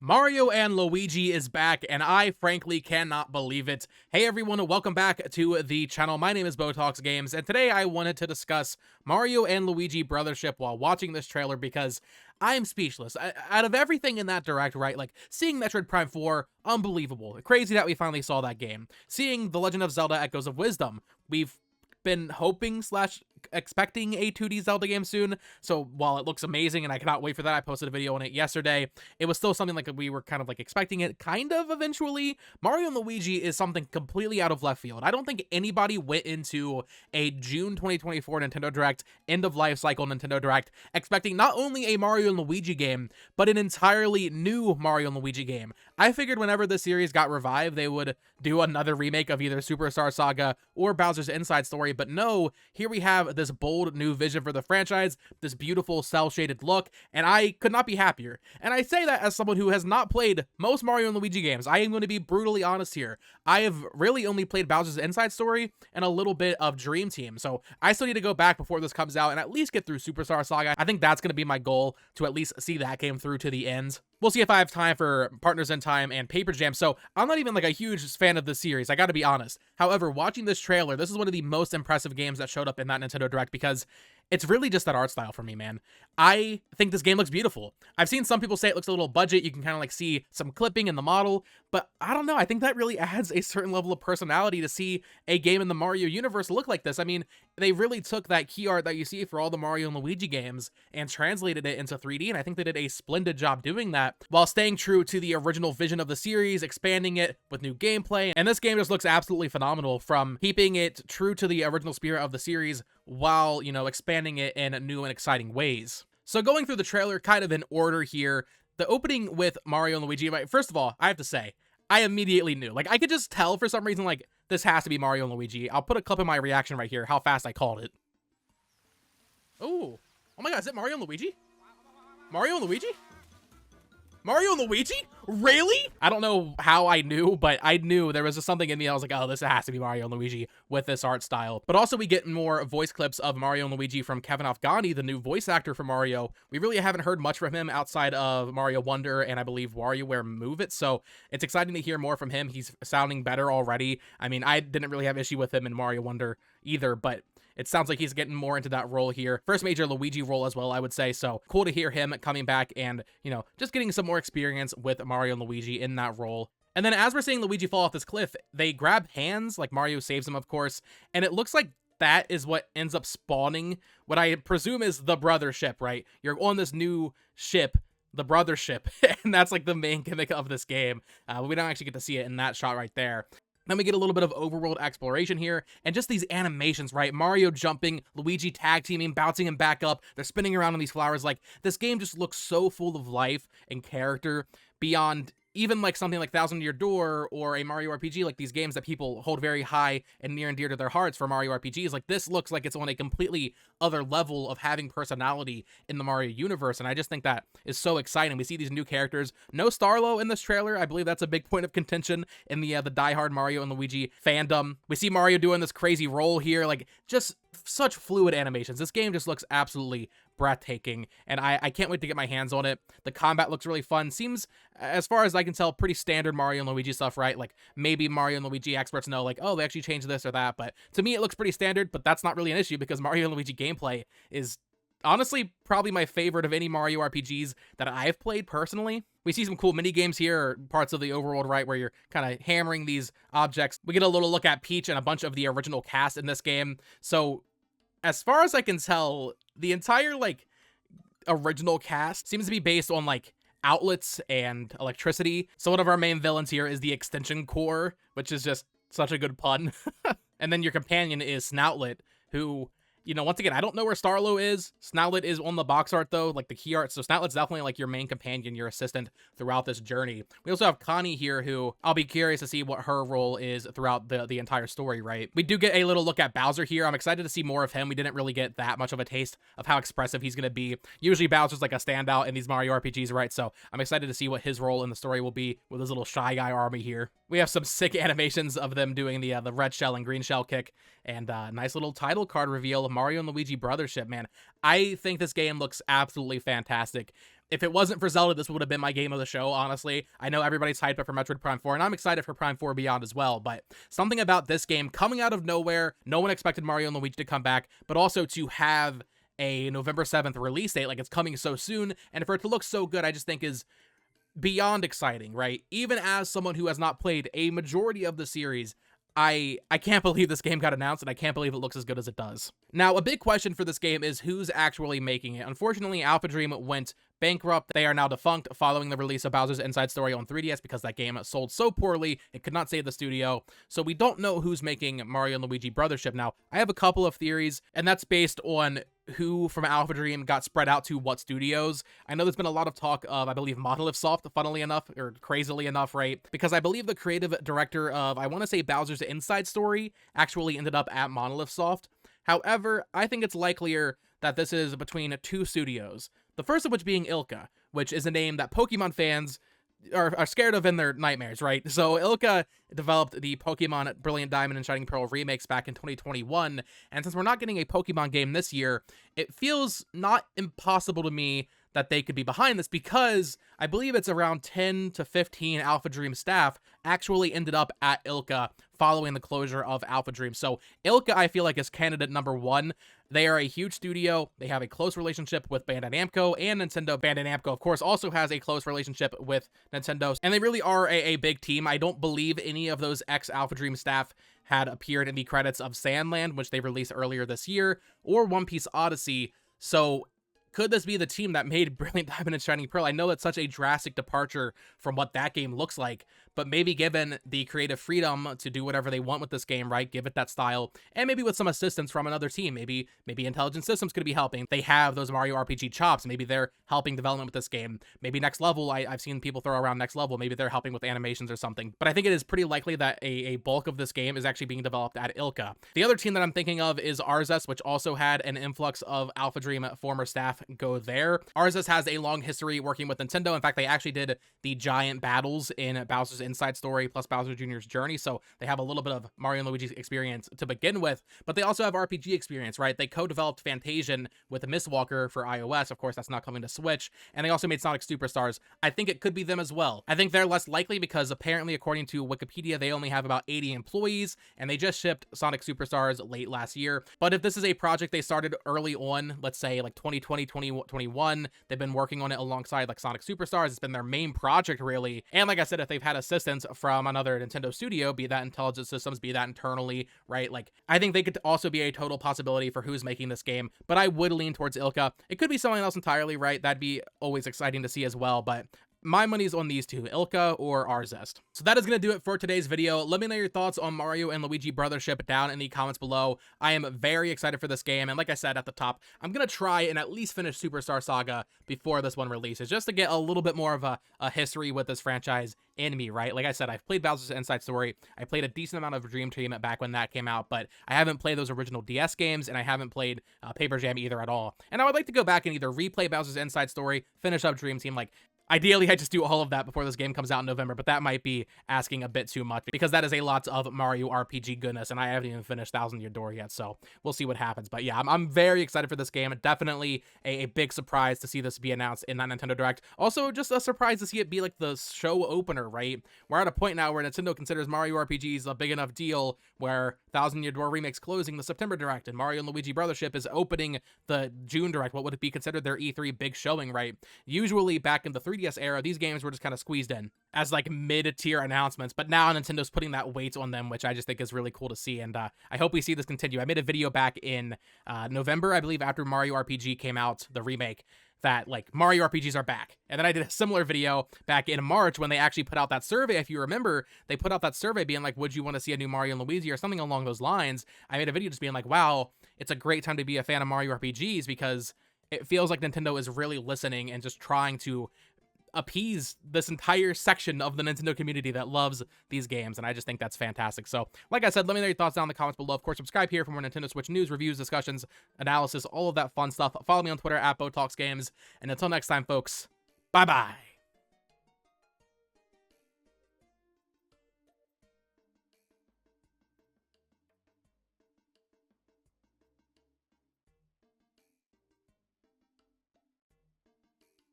Mario and Luigi is back, and I frankly cannot believe it. Hey everyone, welcome back to the channel. My name is Botox Games, and today I wanted to discuss Mario and Luigi Brothership while watching this trailer because I'm speechless. Out of everything in that direct, right, like seeing Metroid Prime 4, unbelievable. Crazy that we finally saw that game. Seeing The Legend of Zelda Echoes of Wisdom, we've been hoping slash expecting a 2D Zelda game soon, so while it looks amazing and I cannot wait for that, I posted a video on it yesterday, it was still something like we were kind of like expecting it kind of eventually. Mario and Luigi is something completely out of left field. I don't think anybody went into a June 2024 Nintendo Direct, end of life cycle Nintendo Direct, expecting not only a Mario and Luigi game, but an entirely new Mario and Luigi game. I figured whenever the series got revived, they would do another remake of either Superstar Saga or Bowser's Inside Story, but no, here we have this bold new vision for the franchise, this beautiful cel-shaded look, and I could not be happier. And I say that as someone who has not played most Mario and Luigi games. I am going to be brutally honest here. I have really only played Bowser's Inside Story and a little bit of Dream Team, so I still need to go back before this comes out and at least get through Superstar Saga. I think that's going to be my goal, to at least see that game through to the end. We'll see if I have time for Partners in Time and Paper Jam, so I'm not even like a huge fan of this series, I gotta be honest. However, watching this trailer, this is one of the most impressive games that showed up in that Nintendo Direct because it's really just that art style for me, man. I think this game looks beautiful. I've seen some people say it looks a little budget, you can kind of like see some clipping in the model, but I don't know, I think that really adds a certain level of personality to see a game in the Mario universe look like this. I mean, they really took that key art that you see for all the Mario and Luigi games and translated it into 3D, and I think they did a splendid job doing that, while staying true to the original vision of the series, expanding it with new gameplay, and this game just looks absolutely phenomenal from keeping it true to the original spirit of the series while, you know, expanding it in new and exciting ways. So going through the trailer kind of in order here, the opening with Mario and Luigi, first of all, I have to say, I immediately knew. Like, I could just tell for some reason, like, this has to be Mario and Luigi. I'll put a clip of my reaction right here, how fast I called it. Oh my god, is it Mario and Luigi? Mario and Luigi? Mario and Luigi? Really? I don't know how I knew, but I knew there was just something in me. I was like, oh, this has to be Mario and Luigi with this art style. But also we get more voice clips of Mario and Luigi from Kevin Afghani, the new voice actor for Mario. We really haven't heard much from him outside of Mario Wonder and I believe WarioWare Move It. So it's exciting to hear more from him. He's sounding better already. I mean, I didn't really have issue with him in Mario Wonder either, but it sounds like he's getting more into that role here. First major Luigi role as well, I would say. So cool to hear him coming back and, you know, just getting some more experience with Mario and Luigi in that role. And then as we're seeing Luigi fall off this cliff, they grab hands, like Mario saves him, of course. And it looks like that is what ends up spawning what I presume is the Brothership, right? You're on this new ship, the Brothership, and that's like the main gimmick of this game. We don't actually get to see it in that shot right there. Then we get a little bit of overworld exploration here, and just these animations, right? Mario jumping, Luigi tag teaming, bouncing him back up, they're spinning around on these flowers. Like, this game just looks so full of life and character beyond even like something like Thousand Year Door or a Mario RPG, like these games that people hold very high and near and dear to their hearts for Mario RPGs. Like, this looks like it's on a completely other level of having personality in the Mario universe, and I just think that is so exciting. We see these new characters. No Starlo in this trailer. I believe that's a big point of contention in the diehard Mario and Luigi fandom. We see Mario doing this crazy roll here, like, just such fluid animations. This game just looks absolutely breathtaking, and I can't wait to get my hands on it. The combat looks really fun. Seems, as far as I can tell, pretty standard Mario and Luigi stuff, right? Like, maybe Mario and Luigi experts know, like, oh, they actually changed this or that, but to me it looks pretty standard, but that's not really an issue because Mario and Luigi gameplay is honestly probably my favorite of any Mario RPGs that I've played personally. We see some cool mini games here, parts of the overworld, right, where you're kind of hammering these objects. We get a little look at Peach and a bunch of the original cast in this game. So as far as I can tell, the entire like original cast seems to be based on like outlets and electricity. So one of our main villains here is the Extension Core, which is just such a good pun. And then your companion is Snoutlet, who, you know, once again, I don't know where Starlo is. Snoutlet is on the box art, though, like the key art. So Snoutlet's definitely like your main companion, your assistant throughout this journey. We also have Connie here, who I'll be curious to see what her role is throughout the entire story, right? We do get a little look at Bowser here. I'm excited to see more of him. We didn't really get that much of a taste of how expressive he's going to be. Usually Bowser's like a standout in these Mario RPGs, right? So I'm excited to see what his role in the story will be with his little Shy Guy army here. We have some sick animations of them doing the red shell and green shell kick, and nice little title card reveal of Mario and Luigi Brothership, man. I think this game looks absolutely fantastic. If it wasn't for Zelda, this would have been my game of the show, honestly. I know everybody's hyped up for Metroid Prime 4, and I'm excited for Prime 4 Beyond as well, but something about this game coming out of nowhere, no one expected Mario and Luigi to come back, but also to have a November 7th release date, like it's coming so soon, and for it to look so good, I just think is beyond exciting, right? Even as someone who has not played a majority of the series, I can't believe this game got announced, and I can't believe it looks as good as it does. Now, a big question for this game is who's actually making it. Unfortunately, Alpha Dream went bankrupt. They are now defunct following the release of Bowser's Inside Story on 3DS because that game sold so poorly, it could not save the studio. So we don't know who's making Mario and Luigi Brothership. Now, I have a couple of theories, and that's based on who from Alpha Dream got spread out to what studios. I know there's been a lot of talk of, I believe, Monolith Soft, funnily enough, or crazily enough, right? Because I believe the creative director of, I want to say, Bowser's Inside Story actually ended up at Monolith Soft. However, I think it's likelier that this is between two studios. The first of which being Ilka, which is a name that Pokemon fans are scared of in their nightmares, right? So Ilka developed the Pokemon Brilliant Diamond and Shining Pearl remakes back in 2021, and since we're not getting a Pokemon game this year, it feels not impossible to me that they could be behind this, because I believe it's around 10 to 15 Alpha Dream staff actually ended up at Ilka following the closure of Alpha Dream. So Ilka, I feel like, is candidate number one. They are a huge studio. They have a close relationship with Bandai Namco and Nintendo. Bandai Namco, of course, also has a close relationship with Nintendo, and they really are a big team. I don't believe any of those ex-Alpha Dream staff had appeared in the credits of Sandland, which they released earlier this year, or One Piece Odyssey. So could this be the team that made Brilliant Diamond and Shining Pearl? I know it's such a drastic departure from what that game looks like, but maybe given the creative freedom to do whatever they want with this game, right? Give it that style, and maybe with some assistance from another team. Maybe Intelligent Systems could be helping. They have those Mario RPG chops. Maybe they're helping development with this game. Maybe Next Level, I've seen people throw around Next Level. Maybe they're helping with animations or something. But I think it is pretty likely that a bulk of this game is actually being developed at Ilka. The other team that I'm thinking of is Arzest, which also had an influx of Alpha Dream former staff go there. Arzest has a long history working with Nintendo. In fact, they actually did the giant battles in Bowser's Inside Story plus Bowser Jr.'s Journey, so they have a little bit of Mario and Luigi's experience to begin with, but they also have RPG experience, right? They co-developed Fantasian with Mistwalker for iOS. Of course, that's not coming to Switch, and they also made Sonic Superstars. I think it could be them as well. I think they're less likely because apparently, according to Wikipedia, they only have about 80 employees, and they just shipped Sonic Superstars late last year. But if this is a project they started early on, let's say like 2020, 2021, they've been working on it alongside like Sonic Superstars. It's been their main project, really. And like I said, if they've had assistance from another Nintendo studio, be that Intelligent Systems, be that internally, right? Like, I think they could also be a total possibility for who's making this game, but I would lean towards Ilka. It could be someone else entirely, right? That'd be always exciting to see as well, but my money's on these two, Ilka or Arzest. So that is going to do it for today's video. Let me know your thoughts on Mario and Luigi Brothership down in the comments below. I am very excited for this game, and like I said at the top, I'm going to try and at least finish Superstar Saga before this one releases, just to get a little bit more of a history with this franchise in me, right? Like I said, I've played Bowser's Inside Story. I played a decent amount of Dream Team back when that came out, but I haven't played those original DS games, and I haven't played Paper Jam either at all. And I would like to go back and either replay Bowser's Inside Story, finish up Dream Team, like, ideally, I just do all of that before this game comes out in November, but that might be asking a bit too much because that is a lot of Mario RPG goodness, and I haven't even finished Thousand Year Door yet, so we'll see what happens. But yeah, I'm very excited for this game. Definitely a big surprise to see this be announced in that Nintendo Direct. Also, just a surprise to see it be like the show opener, right? We're at a point now where Nintendo considers Mario RPGs a big enough deal where Thousand Year Door Remake's closing the September Direct, and Mario and Luigi Brothership is opening the June Direct. What would it be considered their E3 big showing, right? Usually, back in the 3DS era, these games were just kind of squeezed in as like mid-tier announcements, but now Nintendo's putting that weight on them, which I just think is really cool to see, and I hope we see this continue. I made a video back in November, I believe, after Mario RPG came out, the remake, that like Mario RPGs are back. And then I did a similar video back in March when they actually put out that survey. If you remember, they put out that survey being like, would you want to see a new Mario and Luigi or something along those lines? I made a video just being like, wow, it's a great time to be a fan of Mario RPGs because it feels like Nintendo is really listening and just trying to appease this entire section of the Nintendo community that loves these games, and I just think that's fantastic. So, like I said, let me know your thoughts down in the comments below. Of course, subscribe here for more Nintendo Switch news, reviews, discussions, analysis, all of that fun stuff. Follow me on Twitter at BoTalksGames, and until next time, folks, bye-bye.